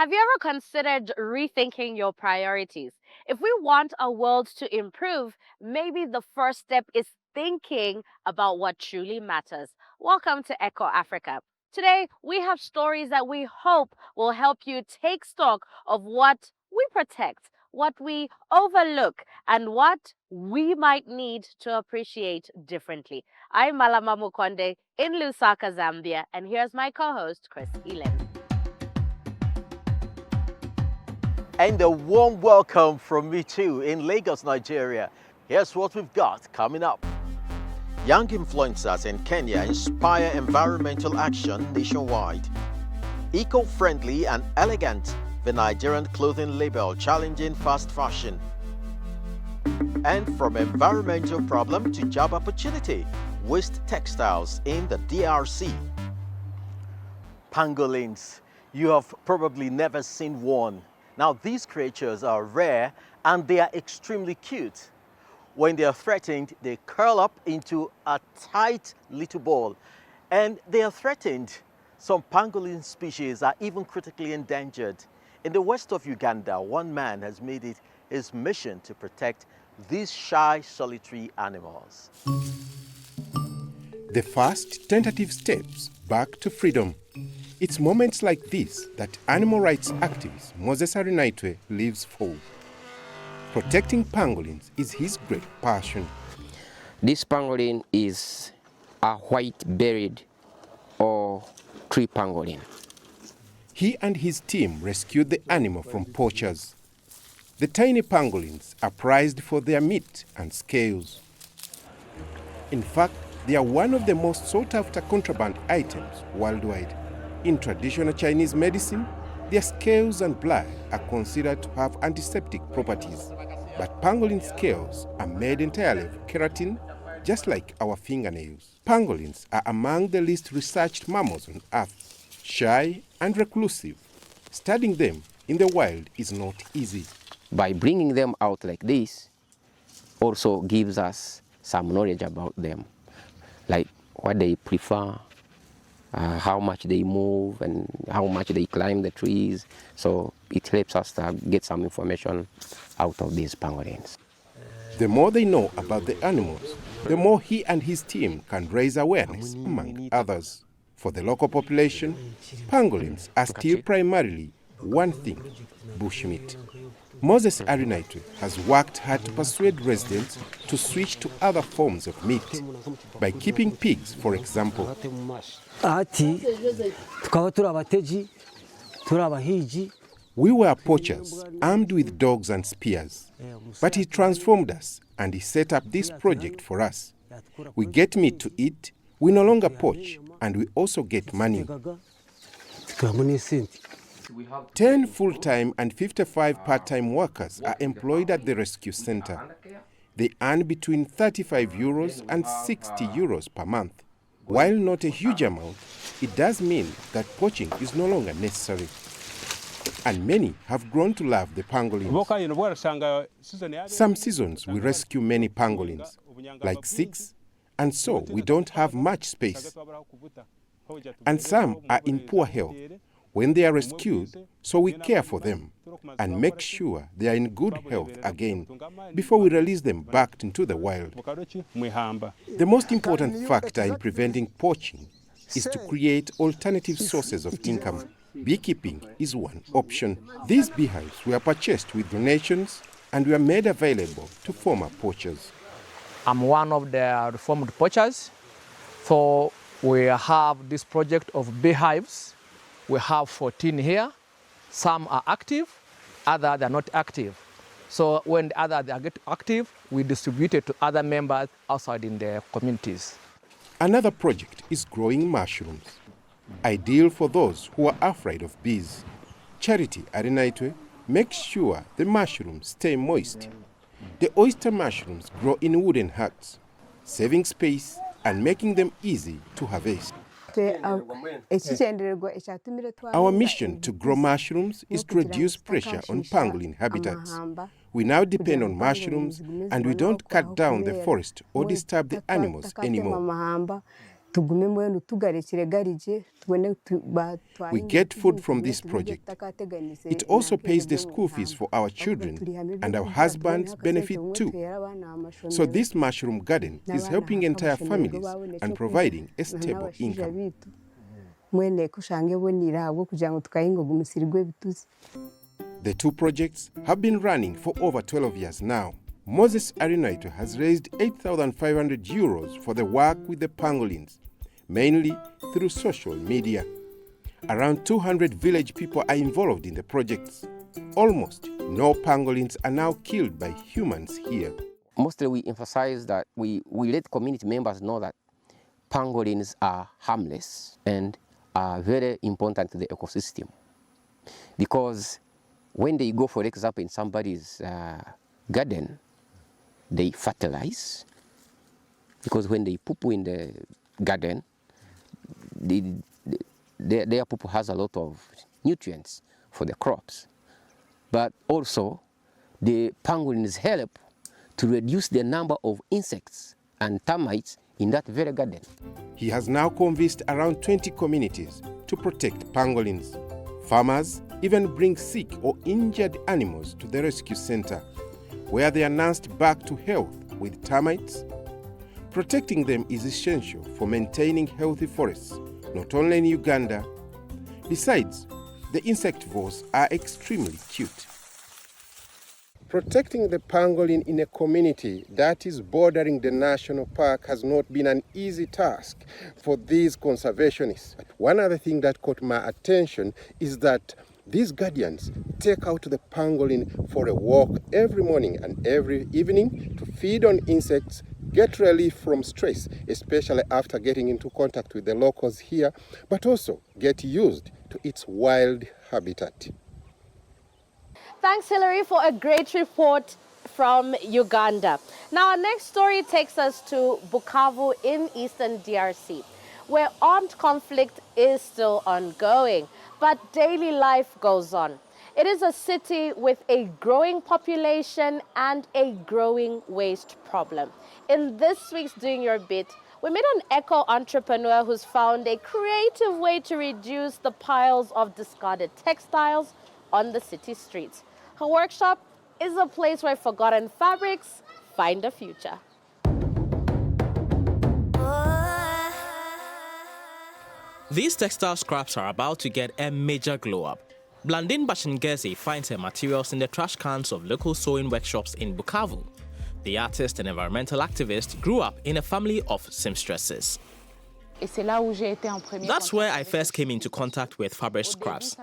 Have you ever considered rethinking your priorities? If we want our world to improve, maybe the first step is thinking about what truly matters. Welcome to Echo Africa. Today, we have stories that we hope will help you take stock of what we protect, what we overlook, and what we might need to appreciate differently. I'm Malama Mukonde in Lusaka, Zambia, and here's my co-host, Chris Elam. And a warm welcome from me too in Lagos, Nigeria. Here's what we've got coming up. Young influencers in Kenya inspire environmental action nationwide. Eco-friendly and elegant, the Nigerian clothing label challenging fast fashion. And from environmental problem to job opportunity, waste textiles in the DRC. Pangolins, you have probably never seen one. Now, these creatures are rare and they are extremely cute. When they are threatened, they curl up into a tight little ball, and they are threatened. Some pangolin species are even critically endangered. In the west of Uganda, one man has made it his mission to protect these shy, solitary animals. The first tentative steps back to freedom. It's moments like this that animal rights activist Moses Arinaitwe lives for. Protecting pangolins is his great passion. This pangolin is a white-bellied or tree pangolin. He and his team rescued the animal from poachers. The tiny pangolins are prized for their meat and scales. In fact, they are one of the most sought-after contraband items worldwide. In traditional Chinese medicine, their scales and blood are considered to have antiseptic properties. But pangolin scales are made entirely of keratin, just like our fingernails. Pangolins are among the least researched mammals on Earth, shy and reclusive. Studying them in the wild is not easy. By bringing them out like this, also gives us some knowledge about them, like what they prefer, how much they move and how much they climb the trees. So it helps us to get some information out of these pangolins. The more they know about the animals, the more he and his team can raise awareness among others. For the local population, pangolins are still primarily one thing: bushmeat. Moses Arinaitwe has worked hard to persuade residents to switch to other forms of meat by keeping pigs, for example. We were poachers, armed with dogs and spears. But he transformed us and he set up this project for us. We get meat to eat, we no longer poach, and we also get money. 10 full-time and 55 part-time workers are employed at the rescue center. They earn between 35 euros and 60 euros per month. While not a huge amount, it does mean that poaching is no longer necessary. And many have grown to love the pangolins. Some seasons we rescue many pangolins, like 6, and so we don't have much space. And some are in poor health. When they are rescued, so we care for them and make sure they are in good health again before we release them back into the wild. The most important factor in preventing poaching is to create alternative sources of income. Beekeeping is one option. These beehives were purchased with donations and were made available to former poachers. I'm one of the reformed poachers, so we have this project of beehives. We have 14 here. Some are active, others are not active. So when the others get active, we distribute it to other members outside in the communities. Another project is growing mushrooms, ideal for those who are afraid of bees. Charity Arinaitwe makes sure the mushrooms stay moist. The oyster mushrooms grow in wooden huts, saving space and making them easy to harvest. Our mission to grow mushrooms is to reduce pressure on pangolin habitats. We now depend on mushrooms and we don't cut down the forest or disturb the animals anymore. We get food from this project. It also pays the school fees for our children, and our husbands benefit too. So this mushroom garden is helping entire families and providing a stable income. The two projects have been running for over 12 years now. Moses Arinaito has raised 8,500 euros for the work with the pangolins, mainly through social media. Around 200 village people are involved in the projects. Almost no pangolins are now killed by humans here. Mostly we emphasize that we let community members know that pangolins are harmless and are very important to the ecosystem. Because when they go, for example, in somebody's garden, they fertilize. Because when they poop in the garden, their poop has a lot of nutrients for the crops. But also, the pangolins help to reduce the number of insects and termites in that very garden. He has now convinced around 20 communities to protect pangolins. Farmers even bring sick or injured animals to the rescue center, where they are nursed back to health with termites. Protecting them is essential for maintaining healthy forests, not only in Uganda. Besides, the insectivores are extremely cute. Protecting the pangolin in a community that is bordering the national park has not been an easy task for these conservationists. One other thing that caught my attention is that these guardians take out the pangolin for a walk every morning and every evening to feed on insects, get relief from stress, especially after getting into contact with the locals here, but also get used to its wild habitat. Thanks, Hilary, for a great report from Uganda. Now, our next story takes us to Bukavu in eastern DRC, where armed conflict is still ongoing, but daily life goes on. It is a city with a growing population and a growing waste problem. In this week's Doing Your Bit, we met an eco-entrepreneur who's found a creative way to reduce the piles of discarded textiles on the city streets. Her workshop is a place where forgotten fabrics find a future. These textile scraps are about to get a major glow-up. Blandine Bashingezi finds her materials in the trash cans of local sewing workshops in Bukavu. The artist and environmental activist grew up in a family of seamstresses. That's where I first came into contact with fabric scraps.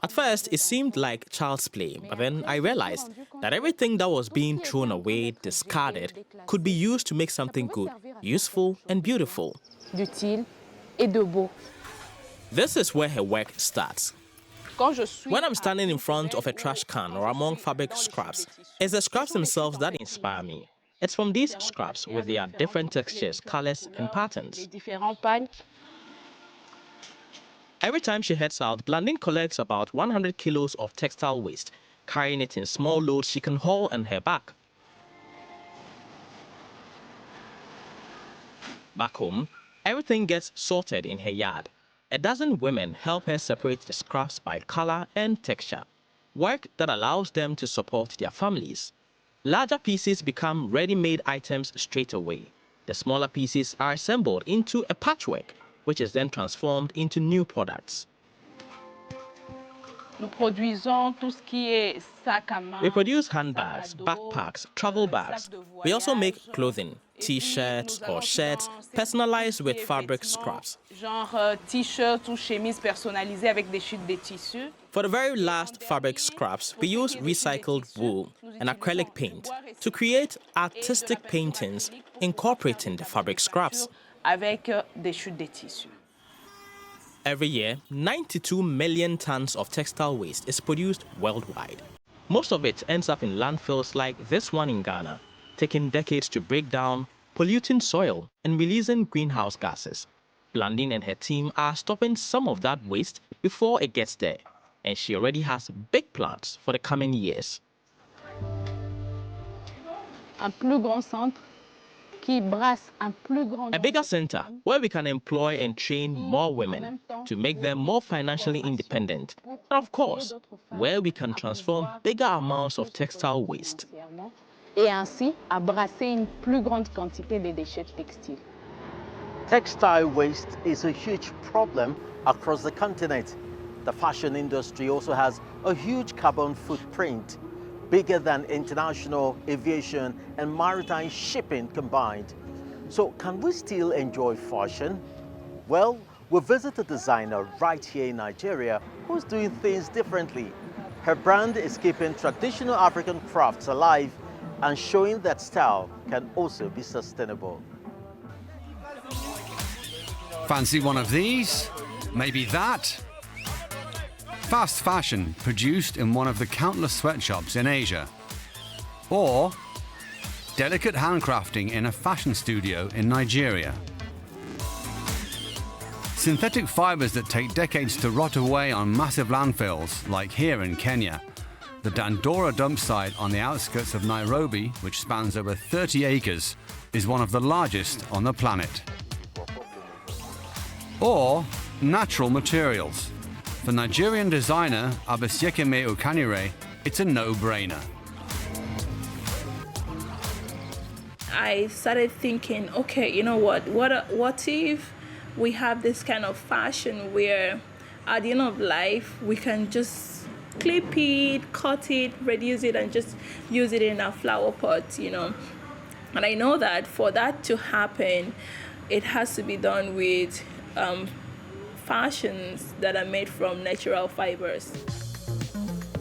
At first, it seemed like child's play, but then I realized that everything that was being thrown away, discarded, could be used to make something good, useful and beautiful. This is where her work starts. When I'm standing in front of a trash can or among fabric scraps, it's the scraps themselves that inspire me. It's from these scraps with their different textures, colors, and patterns. Every time she heads out, Blandine collects about 100 kilos of textile waste, carrying it in small loads she can haul on her back. Back home, everything gets sorted in her yard. A dozen women help her separate the scraps by color and texture, work that allows them to support their families. Larger pieces become ready-made items straight away. The smaller pieces are assembled into a patchwork, which is then transformed into new products. We produce handbags, backpacks, travel bags. We also make clothing, t-shirts or shirts personalized with fabric scraps. For the very last fabric scraps, we use recycled wool and acrylic paint to create artistic paintings incorporating the fabric scraps. Every year, 92 million tons of textile waste is produced worldwide. Most of it ends up in landfills like this one in Ghana, taking decades to break down, polluting soil, and releasing greenhouse gases. Blandine and her team are stopping some of that waste before it gets there, and she already has big plans for the coming years. A bigger center where we can employ and train more women to make them more financially independent. And of course, where we can transform bigger amounts of textile waste. Et ainsi à brasser une plus grande quantité de déchets textiles. Textile waste is a huge problem across the continent. The fashion industry also has a huge carbon footprint, bigger than international aviation and maritime shipping combined. So can we still enjoy fashion? Well, we visit a designer right here in Nigeria who's doing things differently. Her brand is keeping traditional African crafts alive and showing that style can also be sustainable. Fancy one of these? Maybe that? Fast fashion produced in one of the countless sweatshops in Asia. Or delicate handcrafting in a fashion studio in Nigeria. Synthetic fibers that take decades to rot away on massive landfills, like here in Kenya. The Dandora dump site on the outskirts of Nairobi, which spans over 30 acres, is one of the largest on the planet. Or natural materials. For Nigerian designer Abisiekeme Okanire, it's a no-brainer. I started thinking, okay, you know what if we have this kind of fashion where at the end of life we can just clip it, cut it, reduce it, and just use it in a flower pot, you know. And I know that for that to happen, it has to be done with fashions that are made from natural fibers.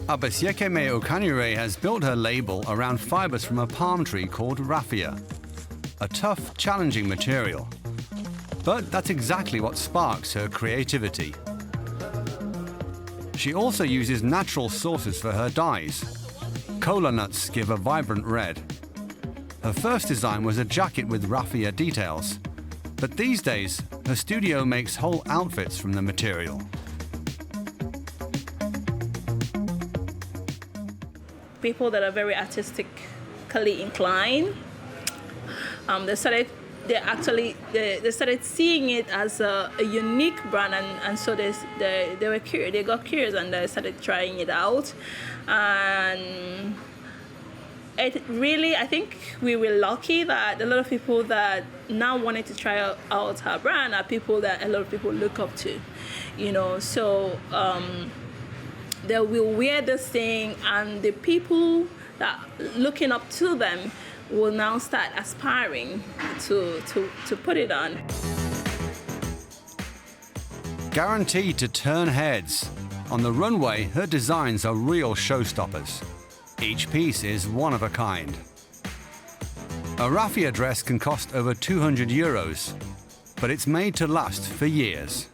Abisiekeme Okanire has built her label around fibers from a palm tree called raffia, a tough, challenging material. But that's exactly what sparks her creativity. She also uses natural sources for her dyes. Cola nuts give a vibrant red. Her first design was a jacket with raffia details, but these days, her studio makes whole outfits from the material. People that are very artistically inclined, they started seeing it as a unique brand, and so they were curious. They got curious and they started trying it out, and it really, I think we were lucky that a lot of people that now wanted to try out our brand are people that a lot of people look up to, you know. So they will wear this thing, and the people that looking up to them will now start aspiring to put it on. Guaranteed to turn heads. On the runway, her designs are real showstoppers. Each piece is one of a kind. A raffia dress can cost over 200 euros, but it's made to last for years.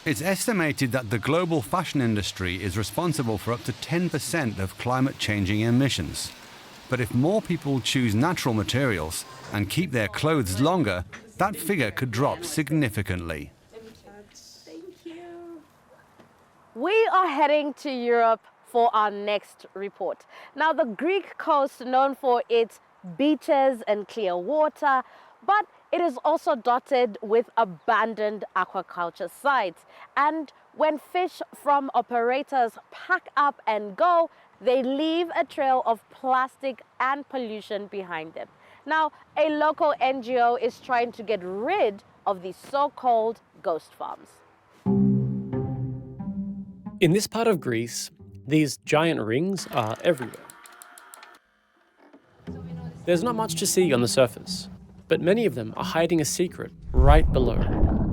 It's estimated that the global fashion industry is responsible for up to 10% of climate-changing emissions. But if more people choose natural materials and keep their clothes longer, that figure could drop significantly. We are heading to Europe for our next report. Now, the Greek coast, known for its beaches and clear water, but it is also dotted with abandoned aquaculture sites. And when fish from operators pack up and go, they leave a trail of plastic and pollution behind them. Now, a local NGO is trying to get rid of these so-called ghost farms. In this part of Greece, these giant rings are everywhere. There's not much to see on the surface, but many of them are hiding a secret right below.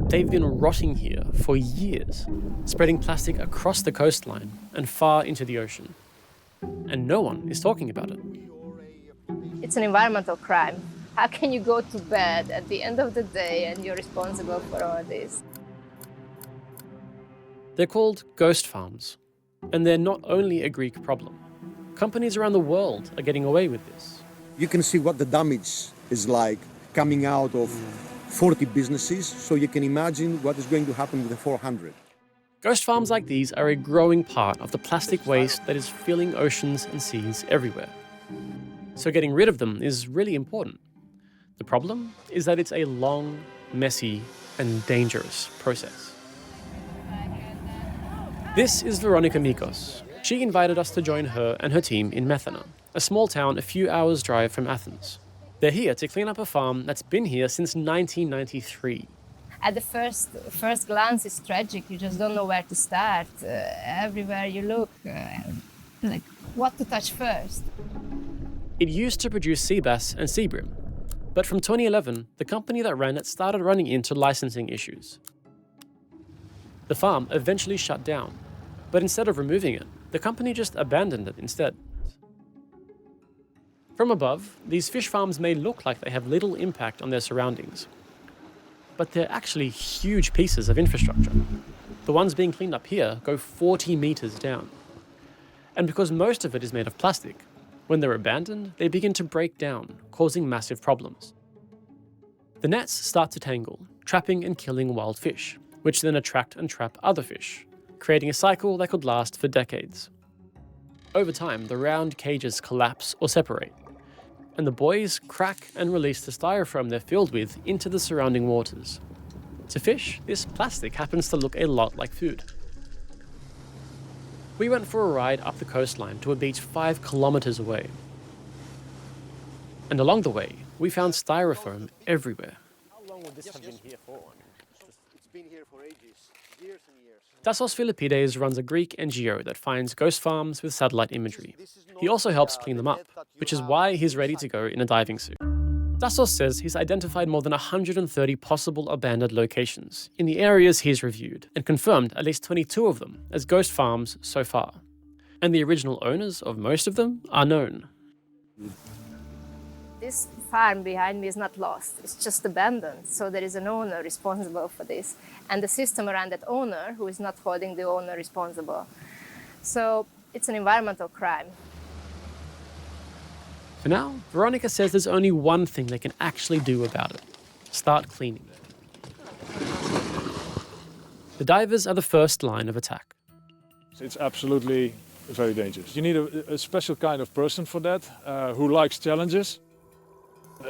They've been rotting here for years, spreading plastic across the coastline and far into the ocean. And no one is talking about it. It's an environmental crime. How can you go to bed at the end of the day and you're responsible for all this? They're called ghost farms, and they're not only a Greek problem. Companies around the world are getting away with this. You can see what the damage is like coming out of 40 businesses, so you can imagine what is going to happen with the 400. Ghost farms like these are a growing part of the plastic waste that is filling oceans and seas everywhere. So getting rid of them is really important. The problem is that it's a long, messy, and dangerous process. This is Veronica Mikos. She invited us to join her and her team in Methana, a small town a few hours' drive from Athens. They're here to clean up a farm that's been here since 1993. At the first glance, it's tragic. You just don't know where to start. Everywhere you look, like what to touch first. It used to produce sea bass and sea bream, but from 2011, the company that ran it started running into licensing issues. The farm eventually shut down, but instead of removing it, the company just abandoned it instead. From above, these fish farms may look like they have little impact on their surroundings, but they're actually huge pieces of infrastructure. The ones being cleaned up here go 40 meters down. And because most of it is made of plastic, when they're abandoned, they begin to break down, causing massive problems. The nets start to tangle, trapping and killing wild fish, which then attract and trap other fish, creating a cycle that could last for decades. Over time, the round cages collapse or separate, and the buoys crack and release the styrofoam they're filled with into the surrounding waters. To fish, this plastic happens to look a lot like food. We went for a ride up the coastline to a beach 5 kilometers away. And along the way, we found styrofoam everywhere. How long would this have been here for? It's been here for ages, years and years. Tassos Philippides runs a Greek NGO that finds ghost farms with satellite imagery. He also helps clean them up, which is why he's ready to go in a diving suit. Tassos says he's identified more than 130 possible abandoned locations in the areas he's reviewed and confirmed at least 22 of them as ghost farms so far. And the original owners of most of them are known. This farm behind me is not lost, it's just abandoned. So there is an owner responsible for this, and the system around that owner who is not holding the owner responsible. So it's an environmental crime. For now, Veronica says there's only one thing they can actually do about it: start cleaning. The divers are the first line of attack. It's absolutely very dangerous. You need a special kind of person for that, who likes challenges.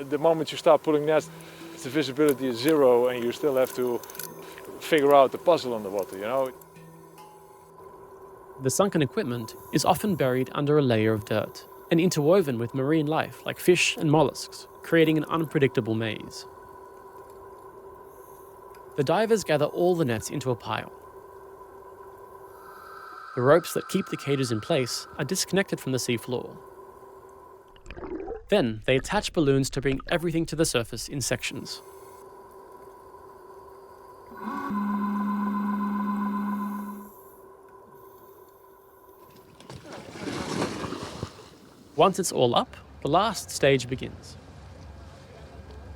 The moment you start pulling nets, the visibility is zero and you still have to figure out the puzzle underwater, you know? The sunken equipment is often buried under a layer of dirt and interwoven with marine life like fish and mollusks, creating an unpredictable maze. The divers gather all the nets into a pile. The ropes that keep the cages in place are disconnected from the seafloor. Then they attach balloons to bring everything to the surface in sections. Once it's all up, the last stage begins.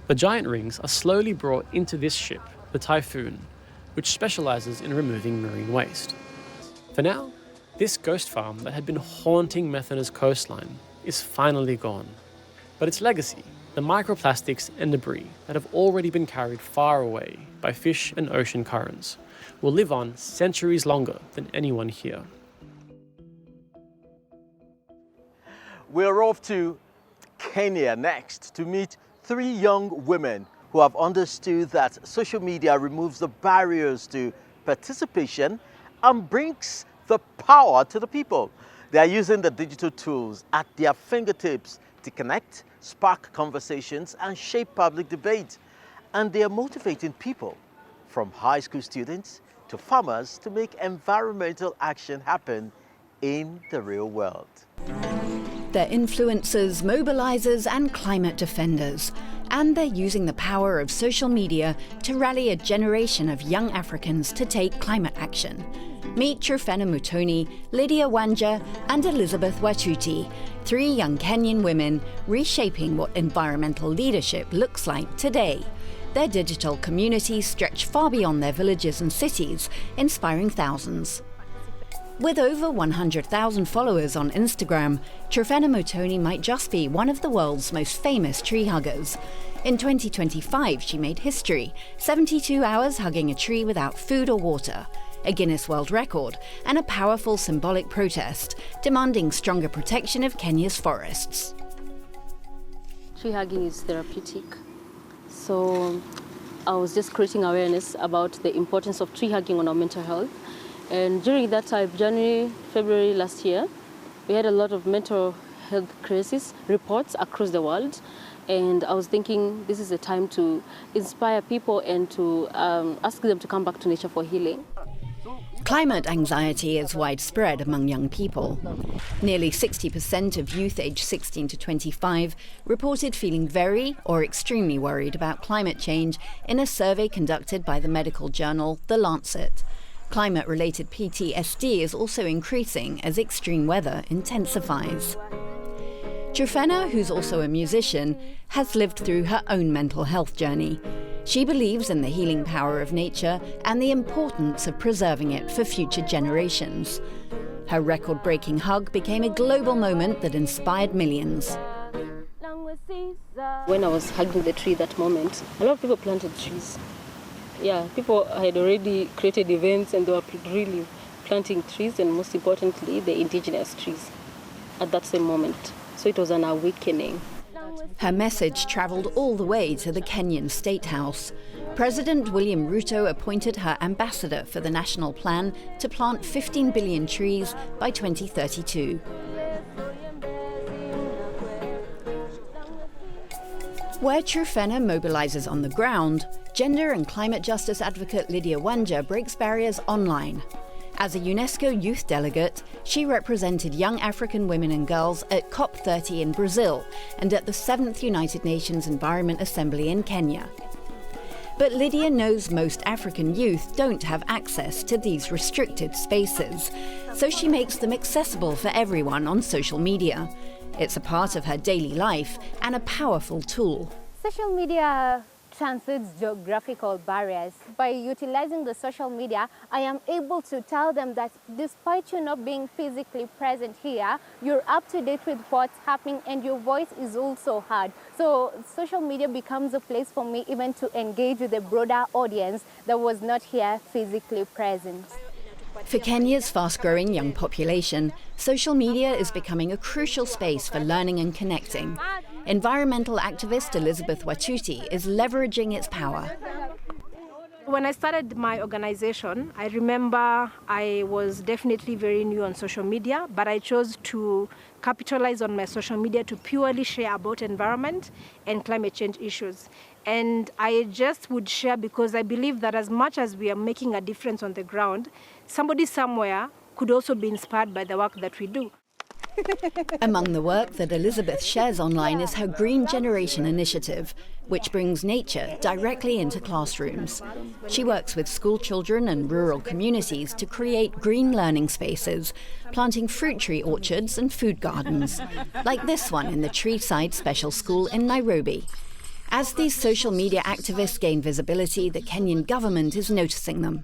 The giant rings are slowly brought into this ship, the Typhoon, which specializes in removing marine waste. For now, this ghost farm that had been haunting Methana's coastline is finally gone. But its legacy, the microplastics and debris that have already been carried far away by fish and ocean currents, will live on centuries longer than anyone here. We're off to Kenya next to meet 3 young women who have understood that social media removes the barriers to participation and brings the power to the people. They are using the digital tools at their fingertips to connect, spark conversations, and shape public debate. And they are motivating people, from high school students to farmers, to make environmental action happen in the real world. They're influencers, mobilizers, and climate defenders. And they're using the power of social media to rally a generation of young Africans to take climate action. Meet Trofena Mutoni, Lydia Wanja, and Elizabeth Watuti, 3 young Kenyan women reshaping what environmental leadership looks like today. Their digital communities stretch far beyond their villages and cities, inspiring thousands. With over 100,000 followers on Instagram, Trofena Mutoni might just be one of the world's most famous tree huggers. In 2025, she made history, 72 hours hugging a tree without food or water, a Guinness World Record, and a powerful symbolic protest demanding stronger protection of Kenya's forests. tree hugging is therapeutic. So I was just creating awareness about the importance of tree hugging on our mental health. And during that time, January, February last year, we had a lot of mental health crisis reports across the world. And I was thinking this is a time to inspire people and to ask them to come back to nature for healing. Climate anxiety is widespread among young people. Nearly 60% of youth aged 16 to 25 reported feeling very or extremely worried about climate change in a survey conducted by the medical journal The Lancet. Climate-related PTSD is also increasing as extreme weather intensifies. Trufena, who's also a musician, has lived through her own mental health journey. She believes in the healing power of nature and the importance of preserving it for future generations. Her record-breaking hug became a global moment that inspired millions. When I was hugging the tree that moment, a lot of people planted trees. Yeah, people had already created events and they were really planting trees, and most importantly, the indigenous trees at that same moment. So it was an awakening. Her message travelled all the way to the Kenyan State House. President William Ruto appointed her ambassador for the national plan to plant 15 billion trees by 2032. Where Trufena mobilises on the ground, gender and climate justice advocate Lydia Wanja breaks barriers online. As a UNESCO youth delegate, she represented young African women and girls at COP30 in Brazil and at the 7th United Nations Environment Assembly in Kenya. But Lydia knows most African youth don't have access to these restricted spaces, so she makes them accessible for everyone on social media. It's a part of her daily life and a powerful tool. Social media transcends geographical barriers. By utilizing the social media, I am able to tell them that despite you not being physically present here, you're up to date with what's happening and your voice is also heard. So social media becomes a place for me even to engage with a broader audience that was not here physically present. For Kenya's fast-growing young population, social media is becoming a crucial space for learning and connecting. Environmental activist Elizabeth Watuti is leveraging its power. When I started my organization, I remember I was definitely very new on social media, but I chose to capitalize on my social media to purely share about environment and climate change issues. And I just would share because I believe that as much as we are making a difference on the ground, somebody somewhere could also be inspired by the work that we do. Among the work that Elizabeth shares online is her Green Generation initiative, which brings nature directly into classrooms. She works with school children and rural communities to create green learning spaces, planting fruit tree orchards and food gardens, like this one in the Treeside Special School in Nairobi. As these social media activists gain visibility, the Kenyan government is noticing them.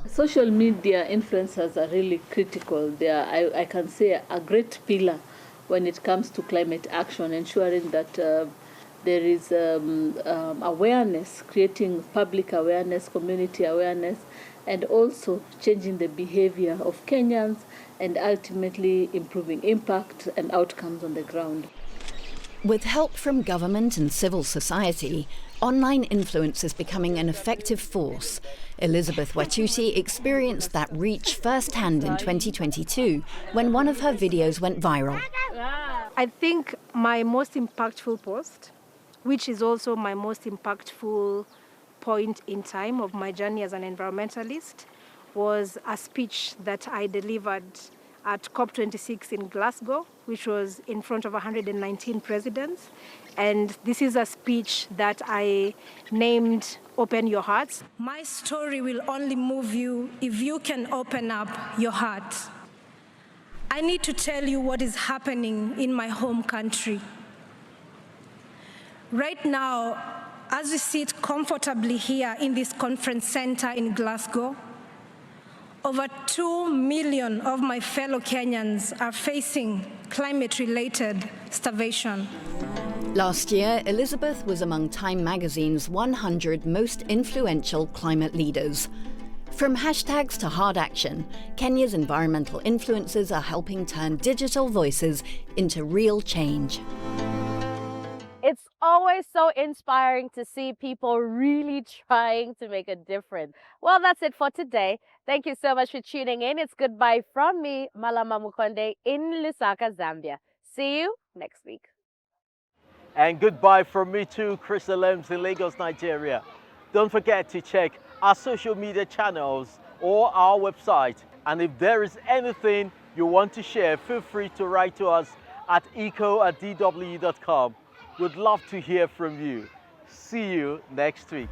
Social media influencers are really critical. They are, I can say, a great pillar when it comes to climate action, ensuring that there is awareness, creating public awareness, community awareness, and also changing the behavior of Kenyans and ultimately improving impact and outcomes on the ground. With help from government and civil society, online influence is becoming an effective force. Elizabeth Watuti experienced that reach firsthand in 2022 when one of her videos went viral. I think my most impactful post, which is also my most impactful point in time of my journey as an environmentalist, was a speech that I delivered at COP26 in Glasgow, which was in front of 119 presidents. And this is a speech that I named Open Your Hearts. My story will only move you if you can open up your heart. I need to tell you what is happening in my home country. Right now, as we sit comfortably here in this conference center in Glasgow, over 2 million of my fellow Kenyans are facing climate-related starvation. Last year, Elizabeth was among Time magazine's 100 most influential climate leaders. From hashtags to hard action, Kenya's environmental influencers are helping turn digital voices into real change. It's always so inspiring to see people really trying to make a difference. Well, that's it for today. Thank you so much for tuning in. It's goodbye from me, Malama Mukonde, in Lusaka, Zambia. See you next week. And goodbye from me too, Chris Lems in Lagos, Nigeria. Don't forget to check our social media channels or our website. And if there is anything you want to share, feel free to write to us at eco@dw.com. We'd love to hear from you. See you next week.